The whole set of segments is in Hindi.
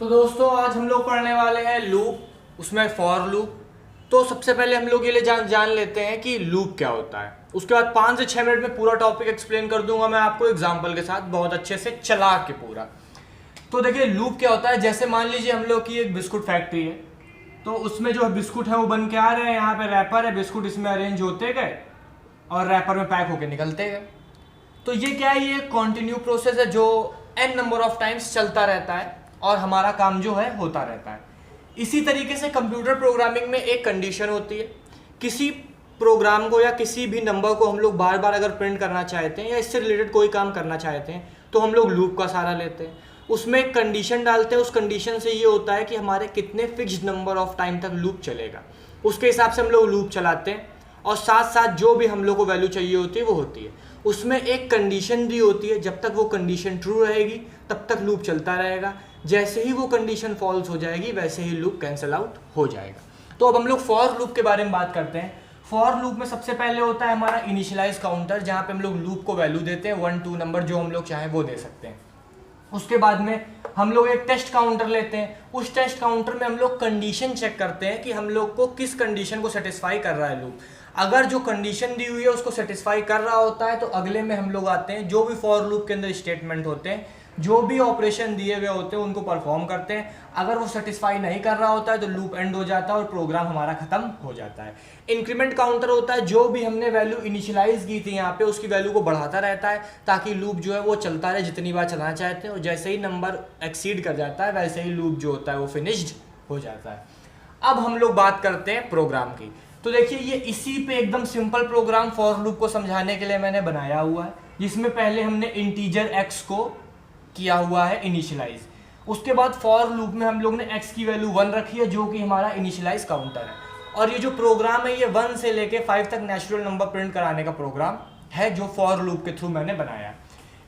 तो दोस्तों आज हम लोग पढ़ने वाले हैं लूप, उसमें फॉर लूप। तो सबसे पहले हम लोग ये जान लेते हैं कि लूप क्या होता है। उसके बाद 5 से 6 मिनट में पूरा टॉपिक एक्सप्लेन कर दूंगा मैं आपको एग्जांपल के साथ, बहुत अच्छे से चला के पूरा। तो देखिए लूप क्या होता है। जैसे मान लीजिए हम लोग की एक बिस्कुट फैक्ट्री है, तो उसमें जो बिस्कुट है वो बन के आ रहे हैं, यहाँ पे रैपर है, बिस्कुट इसमें अरेंज होते गए और रैपर में पैक होके निकलते गए। तो ये क्या है, ये कॉन्टिन्यू प्रोसेस है जो n नंबर ऑफ टाइम्स चलता रहता है और हमारा काम जो है होता रहता है। इसी तरीके से कंप्यूटर प्रोग्रामिंग में एक कंडीशन होती है। किसी प्रोग्राम को या किसी भी नंबर को हम लोग बार बार अगर प्रिंट करना चाहते हैं या इससे रिलेटेड कोई काम करना चाहते हैं तो हम लोग लूप का सहारा लेते हैं। उसमें एक कंडीशन डालते हैं, उस कंडीशन से ये होता है कि हमारे कितने फिक्स्ड नंबर ऑफ टाइम तक लूप चलेगा, उसके हिसाब से हम लोग लूप चलाते हैं। और साथ साथ जो भी हम लोग को वैल्यू चाहिए होती है वो होती है। उसमें एक कंडीशन दी होती है, जब तक वो कंडीशन ट्रू रहेगी तब तक लूप चलता रहेगा। जैसे ही वो कंडीशन फॉल्स हो जाएगी वैसे ही लूप कैंसिल आउट हो जाएगा। तो अब हम लोग फॉर लूप के बारे में बात करते हैं। फॉर लूप में सबसे पहले होता है हमारा इनिशियलाइज काउंटर, जहाँ पे हम लोग लूप को वैल्यू देते हैं 1 2 नंबर जो हम लोग चाहें वो दे सकते हैं। उसके बाद में हम लोग एक टेस्ट काउंटर लेते हैं। उस टेस्ट काउंटर में हम लोग कंडीशन चेक करते हैं कि हम लोग को किस कंडीशन को सेटिस्फाई कर रहा है लूप। अगर जो कंडीशन दी हुई है उसको सेटिस्फाई कर रहा होता है तो अगले में हम लोग आते हैं, जो भी फॉर लूप के अंदर स्टेटमेंट होते हैं, जो भी ऑपरेशन दिए हुए होते हैं उनको परफॉर्म करते हैं। अगर वो सेटिस्फाई नहीं कर रहा होता है तो लूप एंड हो जाता है और प्रोग्राम हमारा खत्म हो जाता है। इंक्रीमेंट काउंटर होता है, जो भी हमने वैल्यू इनिशियलाइज की थी यहाँ पे उसकी वैल्यू को बढ़ाता रहता है ताकि लूप जो है वो चलता रहे जितनी बार चलाना चाहते हैं, और जैसे ही नंबर एक्सीड कर जाता है वैसे ही लूप जो होता है वो फिनिश्ड हो जाता है। अब हम लोग बात करते हैं प्रोग्राम की। तो देखिए ये इसी पे एकदम सिंपल प्रोग्राम फॉर लूप को समझाने के लिए मैंने बनाया हुआ है, जिसमें पहले हमने इंटीजर x को किया हुआ है इनिशियलाइज। उसके बाद फॉर लूप में हम लोग ने x की वैल्यू 1 रखी है जो कि हमारा इनिशियलाइज काउंटर है। और ये जो प्रोग्राम है ये 1 से लेके 5 तक नेचुरल नंबर प्रिंट कराने का प्रोग्राम है जो फॉर लूप के थ्रू मैंने बनाया।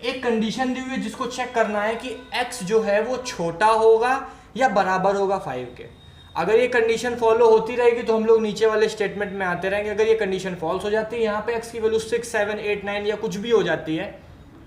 एक कंडीशन दी हुई है जिसको चेक करना है कि x जो है वो छोटा होगा या बराबर होगा 5 के। अगर ये कंडीशन फॉलो होती रहेगी तो हम लोग नीचे वाले स्टेटमेंट में आते रहेंगे। अगर ये कंडीशन फॉल्स हो जाती है, यहाँ पे x की वैल्यू 6 7 8 9 या कुछ भी हो जाती है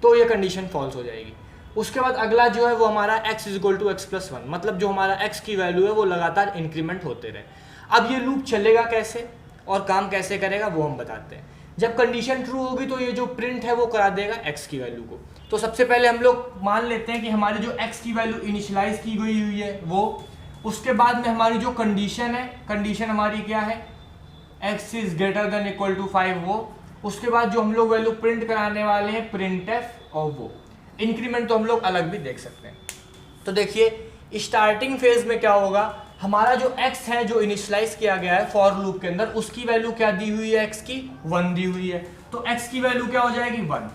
तो ये कंडीशन फॉल्स हो जाएगी। उसके बाद अगला जो है वो हमारा x = x+1, मतलब जो हमारा x की वैल्यू है वो लगातार इंक्रीमेंट होते रहे। अब ये लूप चलेगा कैसे और काम कैसे करेगा वो हम बताते हैं। जब कंडीशन ट्रू होगी तो ये जो प्रिंट है वो करा देगा x की वैल्यू को। तो सबसे पहले हम लोग मान लेते हैं कि हमारी जो x की वैल्यू इनिशियलाइज की गई हुई है वो, उसके बाद में हमारी जो कंडीशन है, कंडीशन हमारी क्या है, x > 5 वो। उसके बाद जो हम लोग वैल्यू प्रिंट कराने वाले हैं printf, और वो इंक्रीमेंट तो हम लोग अलग भी देख सकते हैं। तो देखिए स्टार्टिंग फेज में क्या होगा, हमारा जो x है जो इनिशियलाइज किया गया है फॉर लूप के अंदर उसकी वैल्यू क्या दी हुई है, x की 1 दी हुई है, तो x की वैल्यू क्या हो जाएगी 1।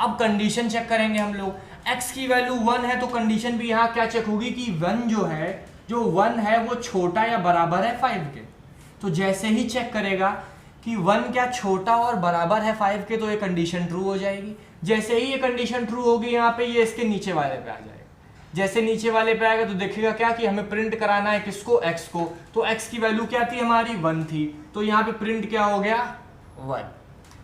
अब कंडीशन चेक करेंगे हम लोग, x की वैल्यू 1 है तो कंडीशन भी यहाँ क्या चेक होगी कि 1 जो 1 है वो छोटा या बराबर है 5 के। तो जैसे ही चेक करेगा कि 1 क्या छोटा और बराबर है 5 के तो ये कंडीशन ट्रू हो जाएगी। जैसे ही ये कंडीशन ट्रू होगी यहाँ पे ये इसके नीचे वाले पे आ जाएगा। जैसे नीचे वाले पे आएगा तो देखेगा क्या कि हमें प्रिंट कराना है किसको, x को। तो x की वैल्यू क्या थी हमारी 1 थी, तो यहाँ पे प्रिंट क्या हो गया 1,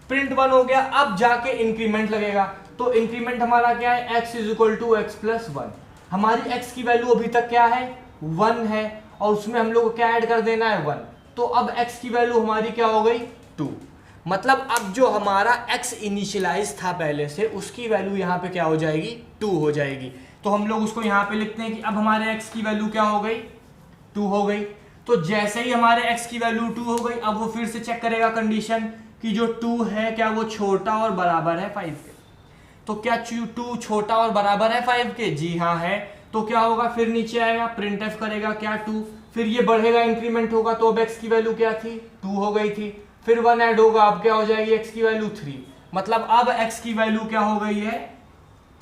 प्रिंट 1 हो गया। अब जाके इंक्रीमेंट लगेगा, तो इंक्रीमेंट हमारा क्या है, x = x+1। हमारी x की वैल्यू अभी तक क्या है 1 है और उसमें हम लोग को क्या ऐड कर देना है 1। तो अब x की वैल्यू हमारी क्या हो गई 2। मतलब अब जो हमारा x इनिशियलाइज था पहले से उसकी वैल्यू यहाँ पे क्या हो जाएगी 2 हो जाएगी। तो हम लोग उसको यहाँ पे लिखते हैं कि अब हमारे x की वैल्यू क्या हो गई 2 हो गई। तो जैसे ही हमारे x की वैल्यू 2 हो गई अब वो फिर से चेक करेगा कंडीशन कि जो 2 है क्या वो छोटा और बराबर है 5 के। तो क्या 2 छोटा और बराबर है 5 के, जी हाँ है। तो क्या होगा, फिर नीचे आएगा printf करेगा क्या 2, फिर ये बढ़ेगा इंक्रीमेंट होगा तो अब x की वैल्यू क्या थी 2 हो गई थी, फिर 1 ऐड होगा, अब क्या हो जाएगी x की वैल्यू 3। मतलब अब x की वैल्यू क्या हो गई है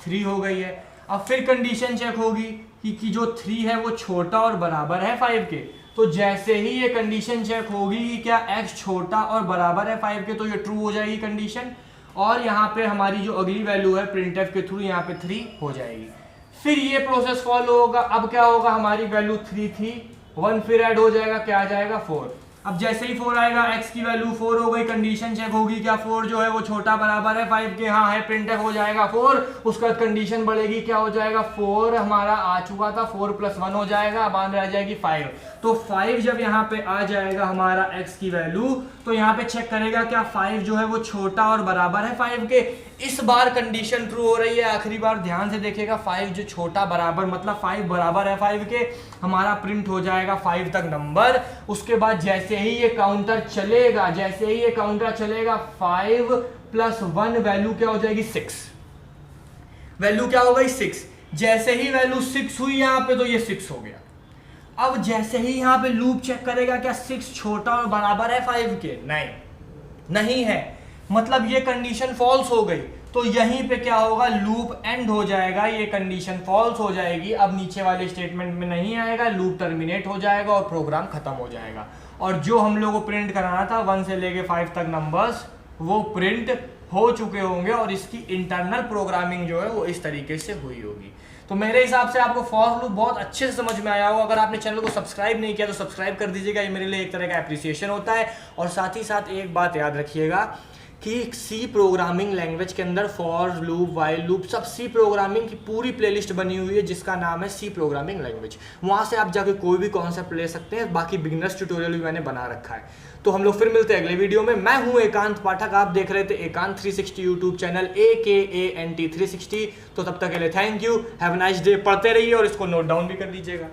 3 हो गई है। अब फिर कंडीशन चेक होगी कि जो 3 है वो छोटा और बराबर है 5 के। तो जैसे ही ये कंडीशन चेक होगी कि क्या x छोटा और बराबर है 5 के तो ये ट्रू हो जाएगी कंडीशन, और यहाँ पे हमारी जो अगली वैल्यू है printf के थ्रू यहाँ पे 3 हो जाएगी। फिर ये प्रोसेस फॉलो होगा। अब क्या होगा, हमारी वैल्यू 3 थी, 1 फिर ऐड हो जाएगा, क्या आ जाएगा 4। अब जैसे ही 4 आएगा x की वैल्यू 4 हो गई, कंडीशन चेक होगी क्या 4 जो है वो छोटा बराबर है 5 के, हाँ है, प्रिंट हो जाएगा 4। उसके बाद कंडीशन बढ़ेगी, क्या हो जाएगा 4 हमारा आ चुका था, 4 + 1 हो जाएगा, अब आगे आ जाएगी 5। तो 5 जब यहाँ पे आ जाएगा हमारा x की वैल्यू, तो यहाँ पे चेक करेगा क्या 5 जो है वो छोटा और बराबर है 5 के। इस बार कंडीशन ट्रू हो रही है, आखिरी बार ध्यान से देखेगा, 5 जो छोटा बराबर मतलब 5 बराबर है 5 के, हमारा प्रिंट हो जाएगा 5 तक नंबर। उसके बाद जैसे ही ये काउंटर चलेगा, जैसे ही ये काउंटर चलेगा 5 + 1 वैल्यू क्या हो जाएगी 6, वैल्यू क्या हो गई 6। जैसे ही वैल्यू 6 हुई यहाँ पे तो ये 6 हो गया। अब जैसे ही यहाँ पे लूप चेक करेगा क्या 6 छोटा और बराबर है 5 के, नहीं है, मतलब ये कंडीशन फॉल्स हो गई। तो यहीं पे क्या होगा, लूप एंड हो जाएगा, ये कंडीशन फॉल्स हो जाएगी, अब नीचे वाले स्टेटमेंट में नहीं आएगा, लूप टर्मिनेट हो जाएगा और प्रोग्राम खत्म हो जाएगा। और जो हम लोग को प्रिंट कराना था 1 से लेके 5 तक नंबर्स, वो प्रिंट हो चुके होंगे और इसकी इंटरनल प्रोग्रामिंग जो है वो इस तरीके से हुई होगी। तो मेरे हिसाब से आपको फॉर लूप बहुत अच्छे से समझ में आया होगा। अगर आपने चैनल को सब्सक्राइब नहीं किया तो सब्सक्राइब कर दीजिएगा, ये मेरे लिए एक तरह का एप्रिसिएशन होता है। और साथ ही साथ एक बात याद रखिएगा कि सी प्रोग्रामिंग लैंग्वेज के अंदर फॉर लूप, वाइल लूप, सब सी प्रोग्रामिंग की पूरी प्लेलिस्ट बनी हुई है जिसका नाम है सी प्रोग्रामिंग लैंग्वेज। वहाँ से आप जाके कोई भी कॉन्सेप्ट ले सकते हैं, बाकी बिगिनर्स ट्यूटोरियल भी मैंने बना रखा है। तो हम लोग फिर मिलते हैं अगले वीडियो में। मैं हूँ एकांत पाठक, आप देख रहे थे एकांत 360 यूट्यूब चैनल, AKANT 360। तो तब तक के लिए thank you, have a nice day. पढ़ते रहिए और इसको नोट डाउन भी कर लीजिएगा।